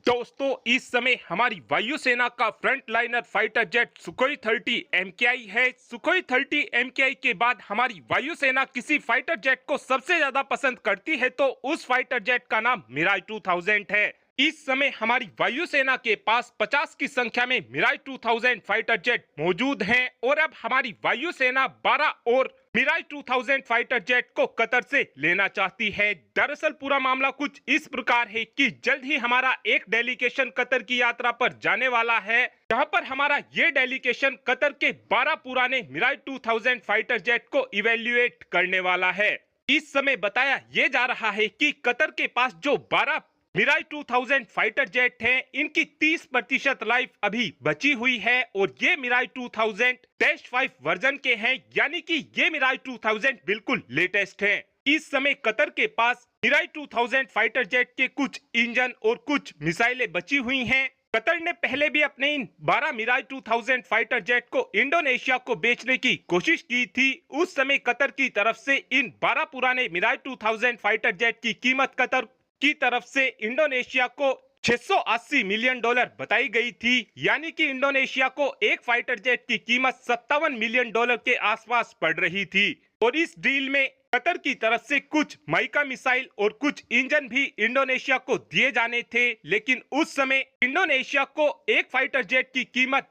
दोस्तों, इस समय हमारी वायुसेना का front liner fighter jet Sukhoi 30 MKI है। सुखोई 30 एमकेआई के बाद हमारी वायुसेना किसी फाइटर जेट को सबसे ज्यादा पसंद करती है तो उस फाइटर जेट का नाम मिराज 2000 है। इस समय हमारी वायुसेना के पास 50 की संख्या में मिराज 2000 फाइटर जेट मौजूद हैं और अब हमारी वायुसेना 12 और मिराज 2000 फाइटर जेट को कतर से लेना चाहती है। दरअसल पूरा मामला कुछ इस प्रकार है कि जल्द ही हमारा एक डेलीगेशन कतर की यात्रा पर जाने वाला है, जहां पर हमारा ये डेलीगेशन कतर के 12 पुराने मिराज 2000 फाइटर जेट को इवेल्युएट करने वाला है। इस समय बताया ये जा रहा है कि कतर के पास जो 12 मिराज 2000 फाइटर जेट हैं, इनकी 30% लाइफ अभी बची हुई है और ये मिराज 2000-5 वर्जन के हैं, यानी कि ये मिराज 2000 बिल्कुल लेटेस्ट हैं। इस समय कतर के पास मिराज 2000 फाइटर जेट के कुछ इंजन और कुछ मिसाइलें बची हुई हैं। कतर ने पहले भी अपने इन 12 मिराज 2000 फाइटर जेट को इंडोनेशिया को बेचने की कोशिश की थी। उस समय कतर की तरफ से इन 12 पुराने मिराज 2000 फाइटर जेट की कीमत कतर की तरफ से इंडोनेशिया को $680 मिलियन बताई गई थी, यानी कि इंडोनेशिया को एक फाइटर जेट की कीमत $57 मिलियन के आसपास पड़ रही थी। और इस डील में कतर की तरफ से कुछ माइका मिसाइल और कुछ इंजन भी इंडोनेशिया को दिए जाने थे, लेकिन उस समय इंडोनेशिया को एक फाइटर जेट की कीमत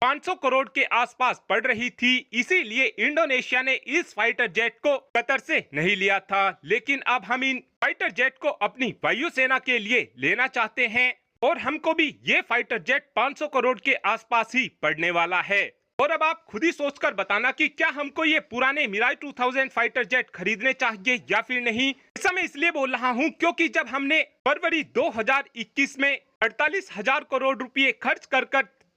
500 करोड़ के आसपास पड़ रही थी। इसीलिए इंडोनेशिया ने इस फाइटर जेट को कतर से नहीं लिया था। लेकिन अब हम इन फाइटर जेट को अपनी वायुसेना के लिए लेना चाहते हैं और हमको भी ये फाइटर जेट 500 करोड़ के आसपास ही पड़ने वाला है। और अब आप खुद ही सोचकर बताना कि क्या हमको ये पुराने मिराज 2000 फाइटर जेट खरीदने चाहिए या फिर नहीं। ऐसा मैं इसलिए बोल रहा हूँ क्योंकि जब हमने फरवरी 2021 में 48,000 करोड़ रुपए खर्च कर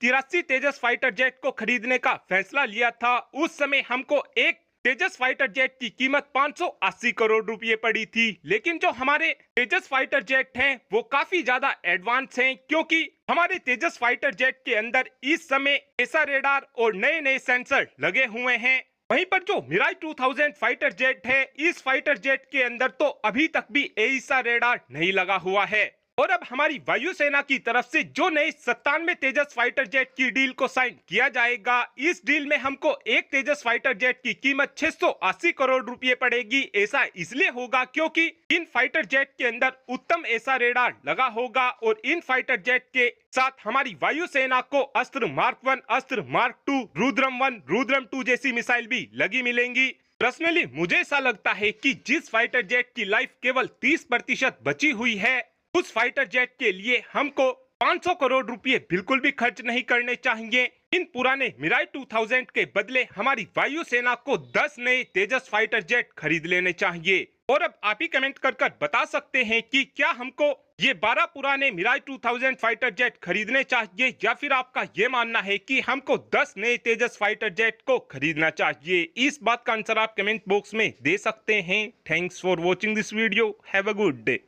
83 तेजस फाइटर जेट को खरीदने का फैसला लिया था, उस समय हमको एक तेजस फाइटर जेट की कीमत 580 करोड़ रुपए पड़ी थी। लेकिन जो हमारे तेजस फाइटर जेट हैं वो काफी ज्यादा एडवांस हैं, क्योंकि हमारे तेजस फाइटर जेट के अंदर इस समय ऐसा रेडार और नए नए सेंसर लगे हुए हैं। वहीं पर जो मिराज 2000 फाइटर जेट है, इस फाइटर जेट के अंदर तो अभी तक भी ऐसा रेडार नहीं लगा हुआ है। और अब हमारी वायुसेना की तरफ से जो नए 97 तेजस फाइटर जेट की डील को साइन किया जाएगा, इस डील में हमको एक तेजस फाइटर जेट की कीमत 680 करोड़ रुपए पड़ेगी। ऐसा इसलिए होगा क्योंकि इन फाइटर जेट के अंदर उत्तम ऐसा रेडार लगा होगा और इन फाइटर जेट के साथ हमारी वायुसेना को अस्त्र मार्क 1, अस्त्र मार्क 2, रुद्रम 1, रुद्रम 2 जैसी मिसाइल भी लगी मिलेंगी। पर्सनली मुझे ऐसा लगता है कि जिस फाइटर जेट की लाइफ केवल 30% बची हुई है, उस फाइटर जेट के लिए हमको 500 करोड़ रुपए बिल्कुल भी खर्च नहीं करने चाहिए। इन पुराने मिराज 2000 के बदले हमारी वायुसेना को 10 नए तेजस फाइटर जेट खरीद लेने चाहिए। और अब आप ही कमेंट कर बता सकते हैं कि क्या हमको ये 12 पुराने मिराज 2000 फाइटर जेट खरीदने चाहिए या फिर आपका ये मानना है कि हमको 10 नए तेजस फाइटर जेट को खरीदना चाहिए। इस बात का आंसर आप कमेंट बॉक्स में दे सकते हैं। Thanks for watching this video. Have a good day.